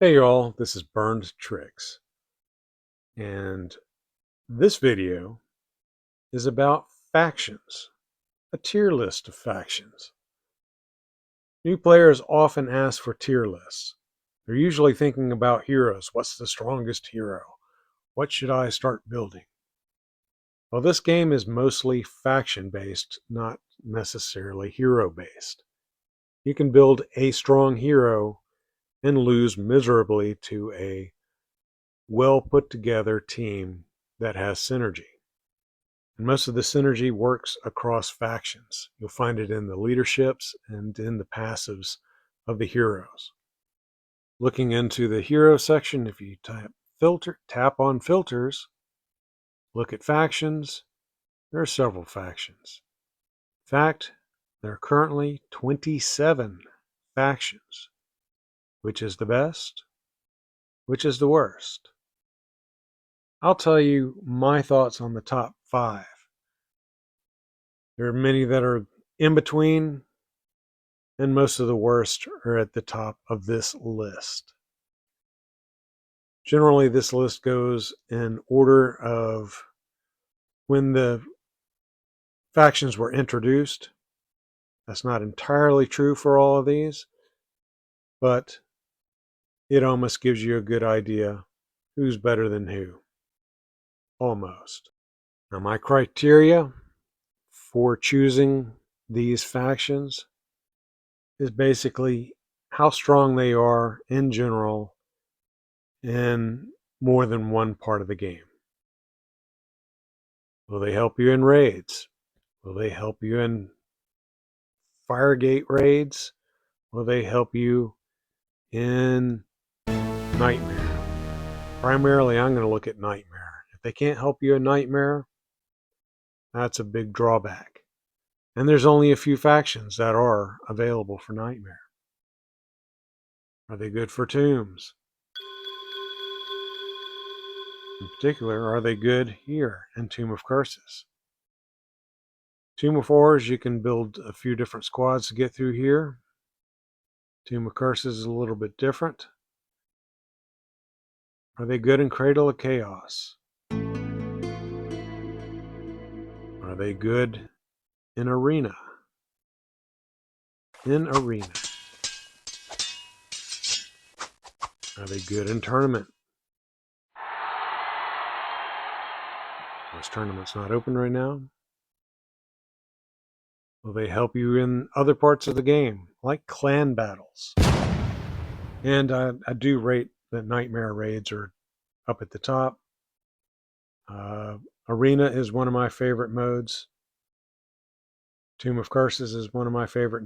Hey y'all, this is Burned Tricks, and this video is about factions, a tier list of factions. New players often ask for tier lists. They're usually thinking about heroes. What's the strongest hero? What should I start building? Well, this game is mostly faction-based, not necessarily hero-based. You can build a strong hero and lose miserably to a well put together team that has synergy. And most of the synergy works across factions. You'll find it in the leaderships and in the passives of the heroes. Looking into the hero section, if you tap on filters, look at factions, there are several factions. In fact, there are currently 27 factions. Which is the best? Which is the worst? I'll tell you my thoughts on the top 5. There are many that are in between, and most of the worst are at the top of this list. Generally, this list goes in order of when the factions were introduced. That's not entirely true for all of these, but it almost gives you a good idea who's better than who. Almost. Now, my criteria for choosing these factions is basically how strong they are in general in more than one part of the game. Will they help you in raids? Will they help you in Firegate raids? Will they help you in Nightmare? Primarily, I'm going to look at Nightmare. If they can't help you in Nightmare, that's a big drawback. And there's only a few factions that are available for Nightmare. Are they good for tombs? In particular, are they good here in Tomb of Curses? Tomb of Horrors, you can build a few different squads to get through here. Tomb of Curses is a little bit different. Are they good in Cradle of Chaos? Are they good in Arena? Are they good in Tournament? This tournament's not open right now. Will they help you in other parts of the game, like clan battles? And I do rate that Nightmare raids are up at the top. Arena is one of my favorite modes. Tomb of Curses is one of my favorite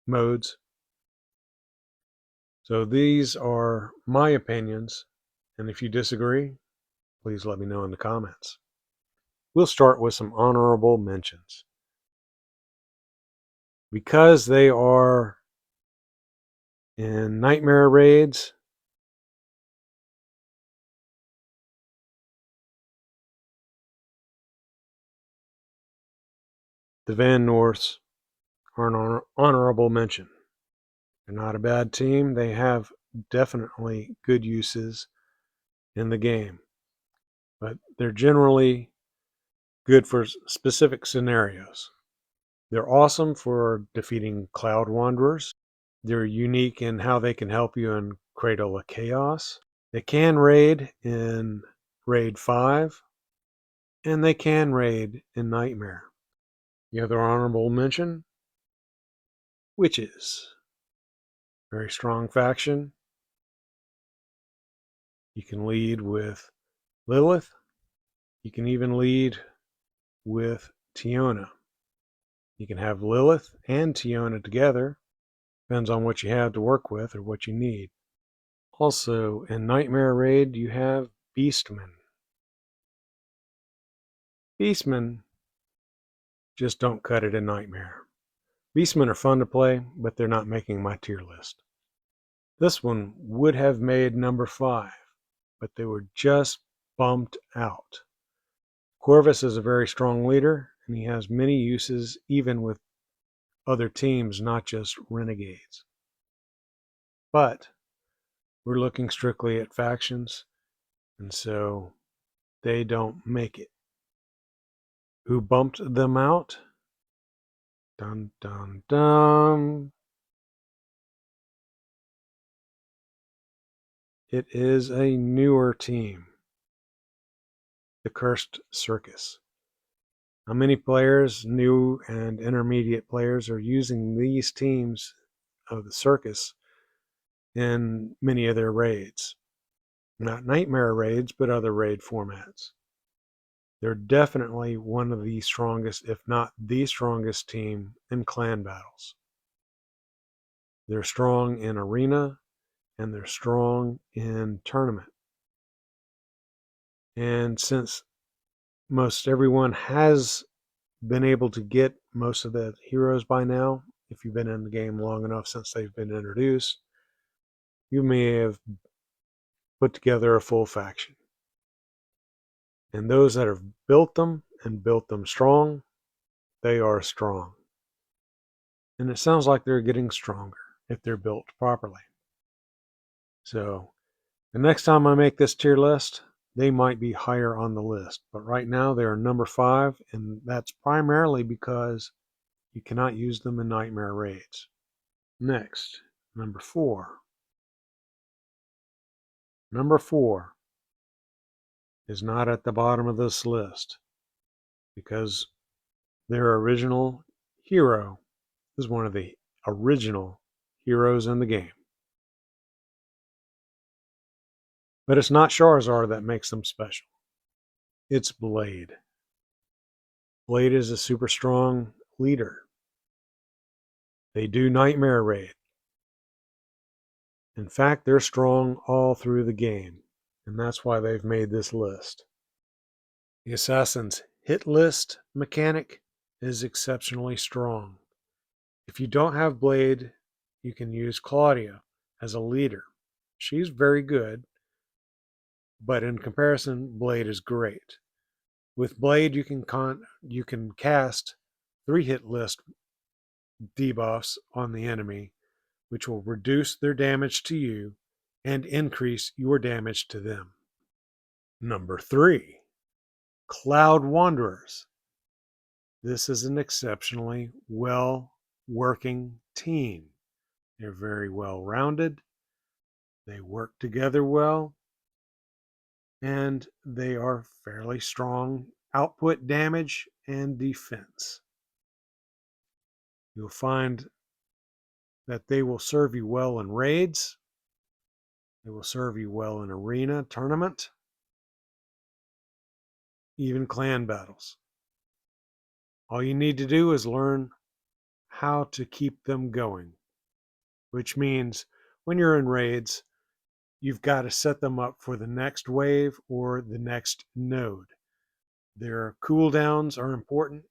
modes. So these are my opinions, and if you disagree, please let me know in the comments. We'll start with some honorable mentions. Because they are in Nightmare raids, the Van Norths are an honorable mention. They're not a bad team. They have definitely good uses in the game, but they're generally good for specific scenarios. They're awesome for defeating Cloud Wanderers. They're unique in how they can help you in Cradle of Chaos. They can raid in Raid 5, and they can raid in Nightmare. The other honorable mention, Witches. Very strong faction. You can lead with Lilith. You can even lead with Tiona. You can have Lilith and Tiona together. Depends on what you have to work with or what you need. Also, in Nightmare Raid, you have Beastmen. Beastmen just don't cut it in Nightmare. Beastmen are fun to play, but they're not making my tier list. This one would have made number 5, but they were just bumped out. Corvus is a very strong leader, and he has many uses even with other teams, not just renegades. But We're looking strictly at factions, and so they don't make it. Who bumped them out? Dun, dun, dun. It is a newer team, the Cursed Circus. How many players, new and intermediate players, are using these teams of the circus in many of their raids? Not nightmare raids, but other raid formats. They're definitely one of the strongest, if not the strongest team in clan battles. They're strong in arena and they're strong in tournament. And since most everyone has been able to get most of the heroes by now, if you've been in the game long enough since they've been introduced, you may have put together a full faction. And those that have built them and built them strong, they are strong. And it sounds like they're getting stronger if they're built properly. So the next time I make this tier list, they might be higher on the list. But right now they are number 5, and that's primarily because you cannot use them in nightmare raids. Next, number 4. Number 4 is not at the bottom of this list because their original hero is one of the original heroes in the game. But it's not Charizard that makes them special. It's Blade. Blade is a super strong leader. They do Nightmare Raid. In fact, they're strong all through the game, and that's why they've made this list. The Assassin's hit list mechanic is exceptionally strong. If you don't have Blade, you can use Claudia as a leader. She's very good, but in comparison, Blade is great. With Blade, you can cast 3 hit list debuffs on the enemy, which will reduce their damage to you and increase your damage to them. Number 3, Cloud Wanderers. This is an exceptionally well-working team. They're very well-rounded. They work together well, and they are fairly strong output damage and defense. You'll find that they will serve you well in raids. They will serve you well in arena tournament, even clan battles. All you need to do is learn how to keep them going, which means when you're in raids, you've got to set them up for the next wave or the next node. Their cooldowns are important.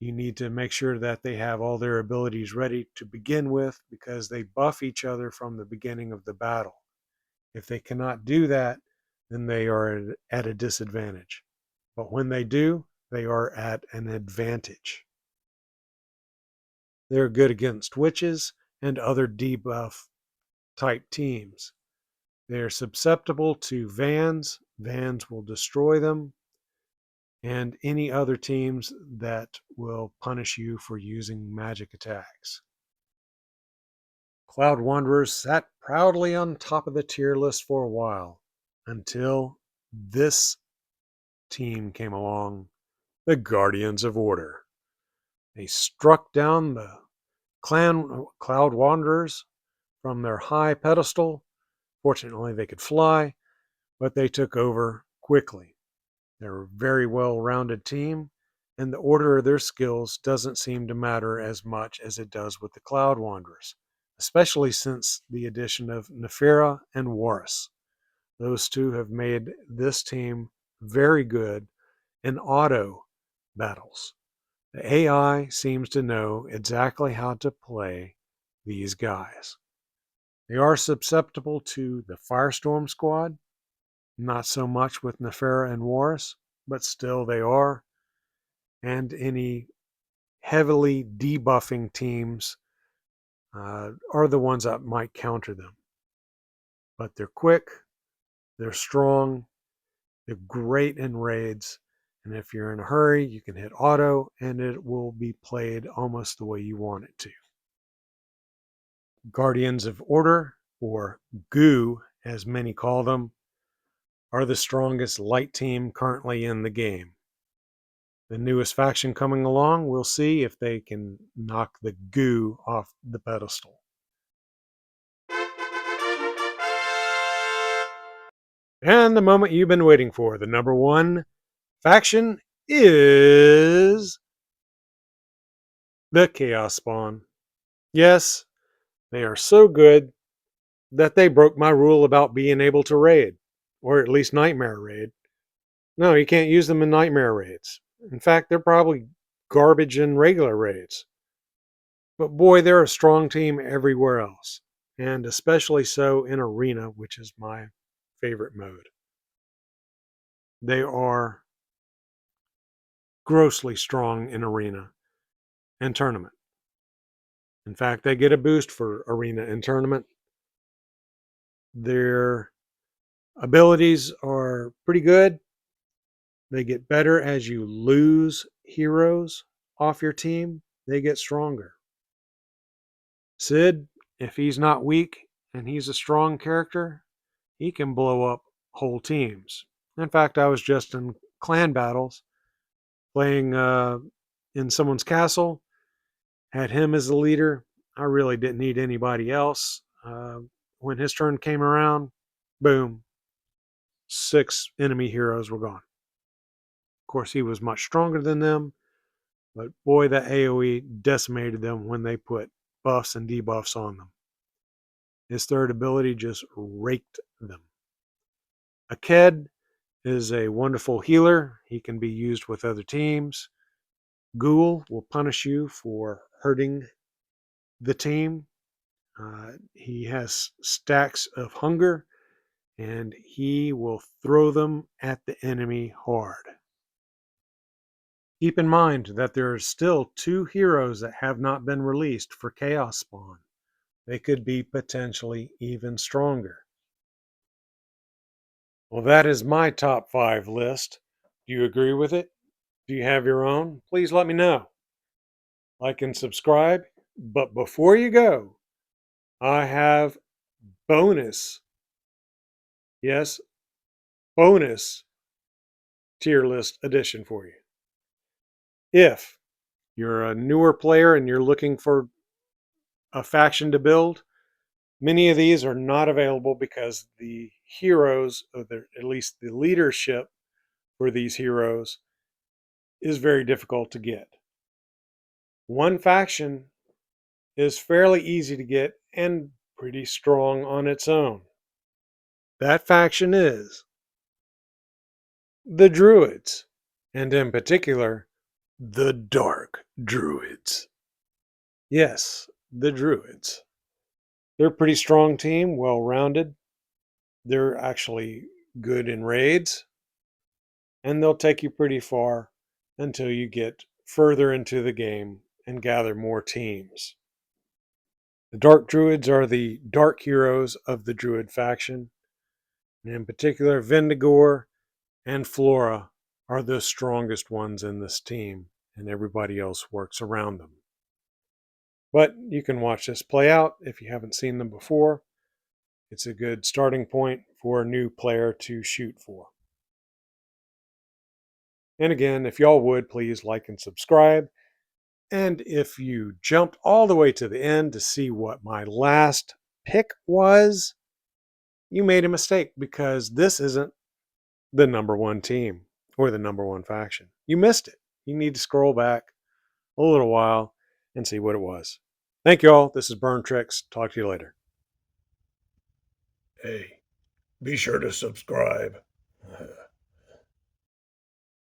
You need to make sure that they have all their abilities ready to begin with because they buff each other from the beginning of the battle. If they cannot do that, then they are at a disadvantage. But when they do, they are at an advantage. They're good against witches and other debuff type teams. They're susceptible to Vans. Vans will destroy them, and any other teams that will punish you for using magic attacks. Cloud Wanderers sat proudly on top of the tier list for a while until this team came along, the Guardians of Order. They struck down the Cloud Wanderers from their high pedestal. Fortunately, they could fly, but they took over quickly. They're a very well-rounded team, and the order of their skills doesn't seem to matter as much as it does with the Cloud Wanderers, especially since the addition of Nefera and Warus. Those two have made this team very good in auto battles. The AI seems to know exactly how to play these guys. They are susceptible to the Firestorm Squad, not so much with Nefera and Warus, but still they are. And any heavily debuffing teams are the ones that might counter them. but they're quick, they're strong, they're great in raids, and if you're in a hurry, you can hit auto and it will be played almost the way you want it to. Guardians of Order, or GOO as many call them, are the strongest light team currently in the game. The newest faction coming along, we'll see if they can knock the GOO off the pedestal. And the moment you've been waiting for, the number one faction is the Chaos Spawn. Yes, they are so good that they broke my rule about being able to raid, or at least nightmare raid. No, you can't use them in nightmare raids. In fact, they're probably garbage in regular raids. But boy, they're a strong team everywhere else, and especially so in Arena, which is my favorite mode. They are grossly strong in Arena and Tournament. In fact, they get a boost for Arena and Tournament. Their abilities are pretty good. They get better as you lose heroes off your team. They get stronger. Sid, if he's not weak and he's a strong character, he can blow up whole teams. In fact, I was just in clan battles playing in someone's castle, had him as the leader. I really didn't need anybody else. When his turn came around, boom, 6 enemy heroes were gone. Of course, he was much stronger than them, but boy, that AoE decimated them when they put buffs and debuffs on them. His third ability just raked them. Aked is a wonderful healer. He can be used with other teams. Ghoul will punish you for hurting the team. He has stacks of hunger, and he will throw them at the enemy hard. Keep in mind that there are still 2 heroes that have not been released for Chaos Spawn. They could be potentially even stronger. Well, that is my top 5 list. Do you agree with it? Do you have your own? Please let me know. Like and subscribe. But before you go, I have bonus, yes, bonus tier list edition for you. If you're a newer player and you're looking for a faction to build, many of these are not available because the heroes, or at least the leadership for these heroes, is very difficult to get. One faction is fairly easy to get and pretty strong on its own. That faction is the Druids, and in particular, the Dark Druids. Yes, the Druids. They're a pretty strong team, well-rounded. They're actually good in raids, and they'll take you pretty far until you get further into the game and gather more teams. The Dark Druids are the dark heroes of the Druid faction, and in particular, Vendigor and Flora are the strongest ones in this team, and everybody else works around them. But you can watch this play out if you haven't seen them before. It's a good starting point for a new player to shoot for. And again, if y'all would, please like and subscribe. And if you jumped all the way to the end to see what my last pick was, you made a mistake, because this isn't the number one team or the number one faction. You missed it. You need to scroll back a little while and see what it was. Thank you all. This is Burn Tricks. Talk to you later. Hey, be sure to subscribe.